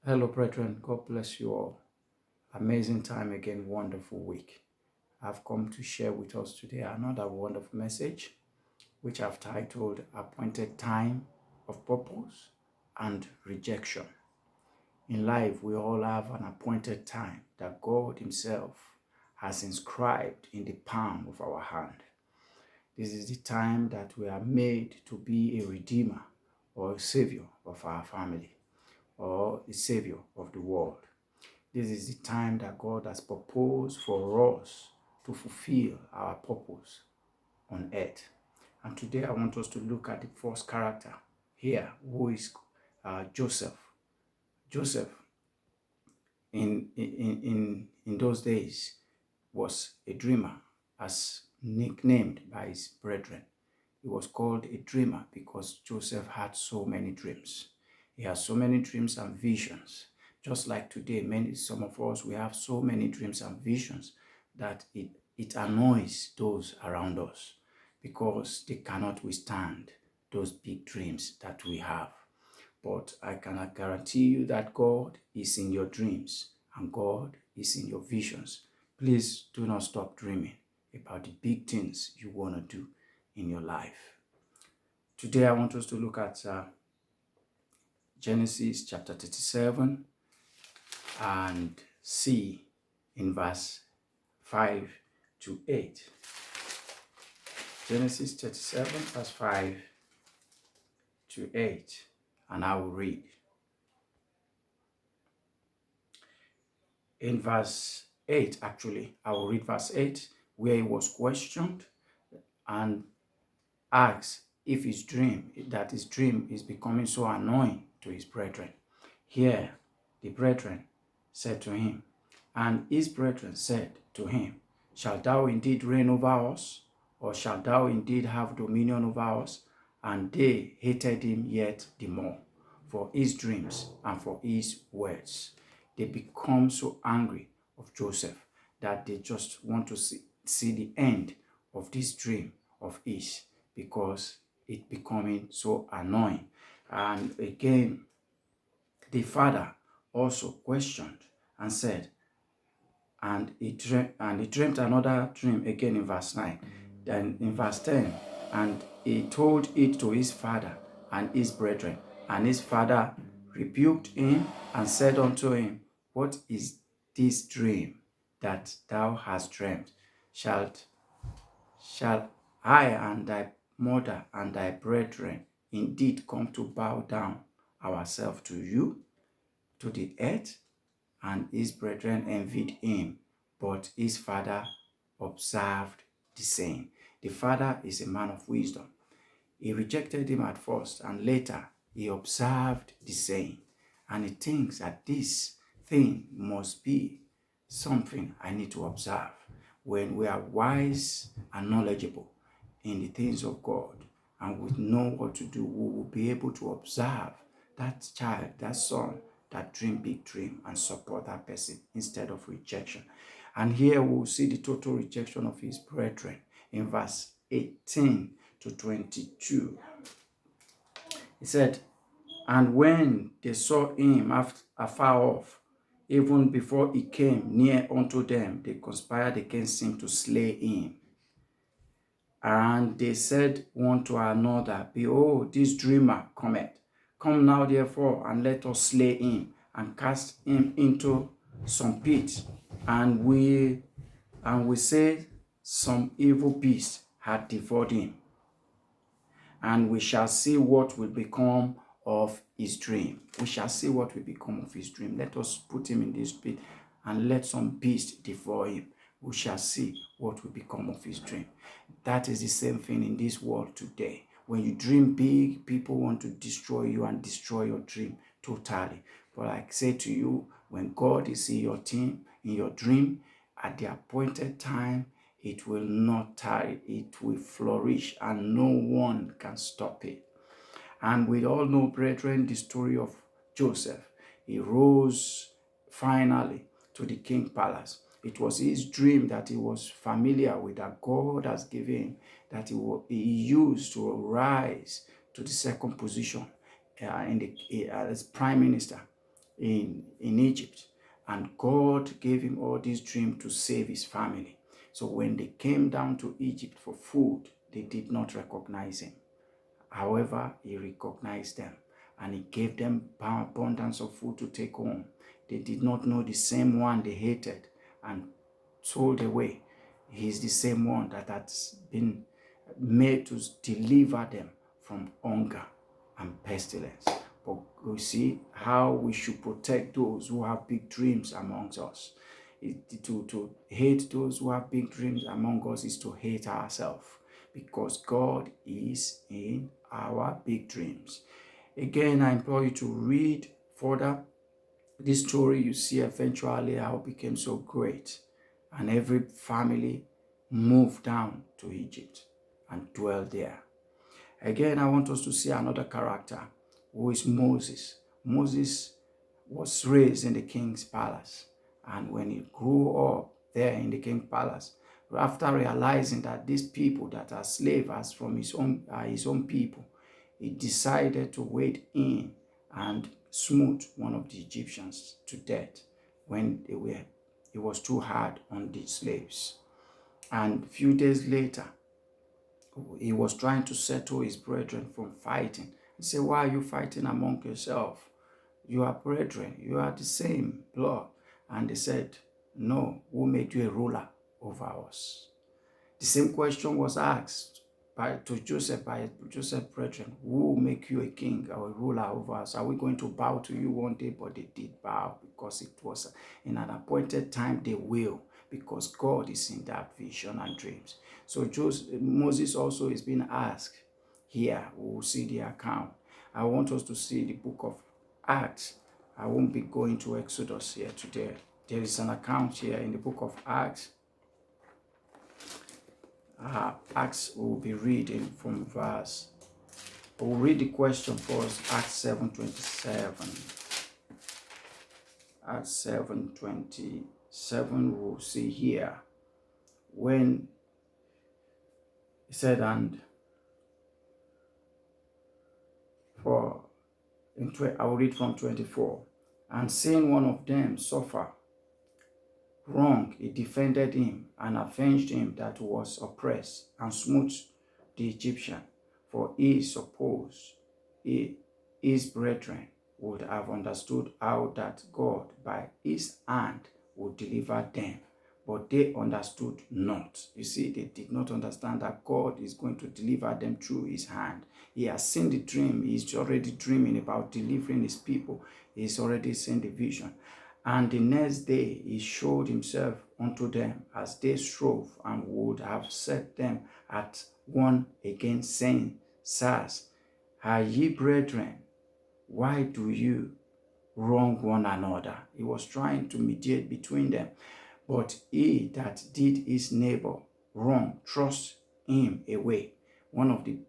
Hello, brethren. God bless you all. Amazing time again, wonderful week. I've come to share with us today another wonderful message, which I've titled Appointed Time of Purpose and Rejection. In life, we all have an appointed time that God Himself has inscribed in the palm of our hand. This is the time that we are made to be a redeemer or a savior of our family or a savior of the world. This is the time that God has proposed for us to fulfill our purpose on earth. And today I want us to look at the first character here, who is Joseph. Joseph, in those days, was a dreamer, as nicknamed by his brethren. He was called a dreamer because Joseph had so many dreams. He has so many dreams and visions. Just like today, some of us, we have so many dreams and visions that it annoys those around us because they cannot withstand those big dreams that we have. But I cannot guarantee you that God is in your dreams and God is in your visions. Please do not stop dreaming about the big things you want to do in your life. Today, I want us to look at Genesis chapter 37 and see in verse 5 to 8. Genesis 37, verse 5 to 8. And I will read. In verse 8, actually, I will read verse 8, where he was questioned and asked if his dream is becoming so annoying to his brethren. Here, the brethren said to him, and his brethren said to him, shalt thou indeed reign over us, or shalt thou indeed have dominion over us? And they hated him yet the more for his dreams and for his words. They become so angry of Joseph that they just want to see the end of this dream of his, because it becoming so annoying. And again, the father also questioned and said, and he dreamt another dream again in verse 9. Then in verse 10, and he told it to his father and his brethren. And his father rebuked him and said unto him, what is this dream that thou hast dreamt? Shall I and thy mother and thy brethren indeed come to bow down ourselves to you, to the earth? And his brethren envied him, but his father observed the saying. The father is a man of wisdom. He rejected him at first, and later he observed the saying. And he thinks that this thing must be something I need to observe. When we are wise and knowledgeable in the things of God, and we know what to do, we will be able to observe that child, that son, that dream big dream, and support that person instead of rejection. And here we'll see the total rejection of his brethren in verse 18 to 22. He said, and when they saw him afar off, even before he came near unto them, they conspired against him to slay him. And they said one to another, behold, this dreamer cometh. Come now therefore, and let us slay him, and cast him into some pit. And we say some evil beast had devoured him. And we shall see what will become of his dream. We shall see what will become of his dream. Let us put him in this pit and let some beast devour him. We shall see what will become of his dream. That is the same thing in this world today. When you dream big, people want to destroy you and destroy your dream totally. But I say to you, when God is in your team, in your dream, at the appointed time, it will not tarry, it will flourish, and no one can stop it. And we all know, brethren, the story of Joseph. He rose finally to the king palace. It was his dream that he was familiar with, that God has given him, that he used to rise to the second position as prime minister in Egypt. And God gave him all these dreams to save his family. So when they came down to Egypt for food, they did not recognize him. However, he recognized them and he gave them abundance of food to take home. They did not know the same one they hated and sold away. He's the same one that has been made to deliver them from hunger and pestilence. But we see how we should protect those who have big dreams amongst us. To hate those who have big dreams among us is to hate ourselves, because God is in our big dreams. Again, I implore you to read further this story. You see eventually how it became so great, and every family moved down to Egypt and dwelled there. Again, I want us to see another character, who is Moses. Moses was raised in the king's palace, and when he grew up there in the king's palace, after realizing that these people that are slaves from his own people, he decided to wade in and smote one of the Egyptians to death when it was too hard on the slaves. And a few days later, he was trying to settle his brethren from fighting. He said, why are you fighting among yourself? You are brethren, you are the same blood. And they said, no, who made you a ruler over us? The same question was asked by Joseph's brethren, who will make you a king or a ruler over us? Are we going to bow to you one day? But they did bow, because it was in an appointed time they will, because God is in that vision and dreams. So Moses also is being asked here. We will see the account. I want us to see the book of Acts. I won't be going to Exodus here today. There is an account here in the book of Acts. Acts will be reading from verse. We'll read the question first. Acts 7:27. Acts 7:27. We'll see here when he said, and I will read from 24. And seeing one of them suffer wrong, he defended him and avenged him that was oppressed, and smote the Egyptian. For he supposed his brethren would have understood how that God by his hand would deliver them, but they understood not. You see, they did not understand that God is going to deliver them through his hand. He has seen the dream. He's already dreaming about delivering his people. He's already seen the vision. And the next day he showed himself unto them as they strove, and would have set them at one again, saying, Sirs, are ye brethren? Why do you wrong one another? He was trying to mediate between them. But he that did his neighbor wrong thrust him away. One of the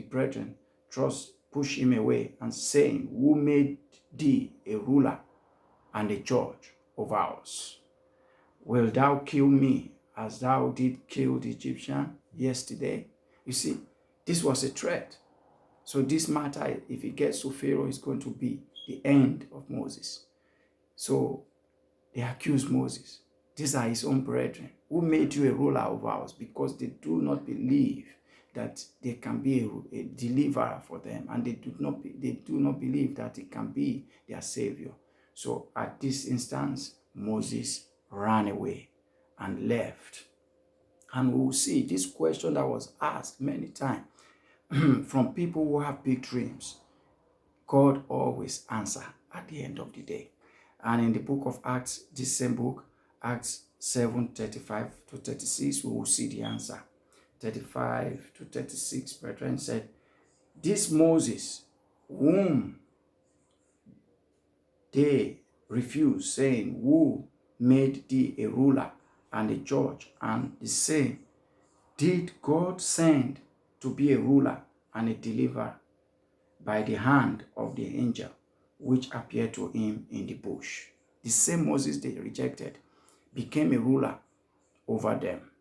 brethren pushed him away, and saying, Who made thee a ruler and a judge over us? Wilt thou kill me as thou did kill the Egyptian yesterday? You see, this was a threat. So this matter, if it gets to Pharaoh, is going to be the end of Moses. So they accused Moses. These are his own brethren. Who made you a ruler over us? Because they do not believe that there can be a deliverer for them, and they do not believe that it can be their savior. So at this instance, Moses ran away and left. And we will see this question that was asked many times from people who have big dreams. God always answers at the end of the day. And in the book of Acts, this same book, Acts 7:35-36, we will see the answer. 35-36, brethren said, This Moses, whom they refused, saying, Who made thee a ruler and a judge? And the same did God send to be a ruler and a deliverer by the hand of the angel which appeared to him in the bush. The same Moses they rejected became a ruler over them.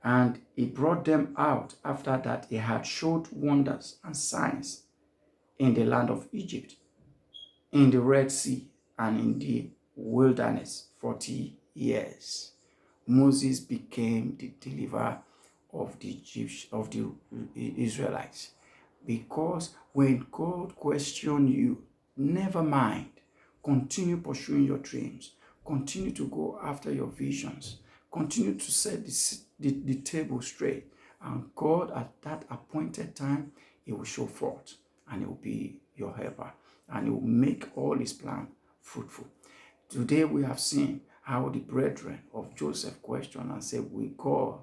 And he brought them out after that he had showed wonders and signs in the land of Egypt, in the Red Sea and in the wilderness 40 years. Moses became the deliverer of the Israelites. Because when God questions you, never mind. Continue pursuing your dreams. Continue to go after your visions. Continue to set the table straight. And God, at that appointed time, He will show forth and He will be your helper. And He will make all His plan fruitful. Today we have seen how the brethren of Joseph questioned and said, "Will God,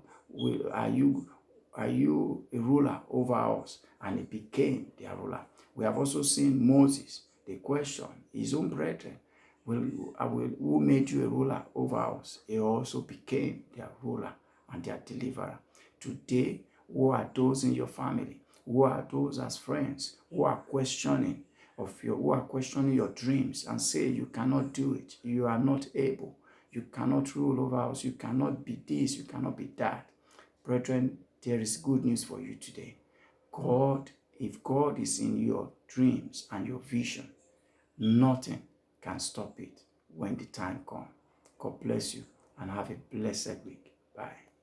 are you a ruler over us?" And he became their ruler. We have also seen Moses, the question, his own brethren, who made you a ruler over us? He also became their ruler and their deliverer. Today, who are those in your family? Who are those as friends who are questioning your dreams and say you cannot do it, you are not able, you cannot rule over us, you cannot be this, you cannot be that? Brethren, there is good news for you today. If God is in your dreams and your vision, nothing can stop it when the time comes. God bless you and have a blessed week. Bye.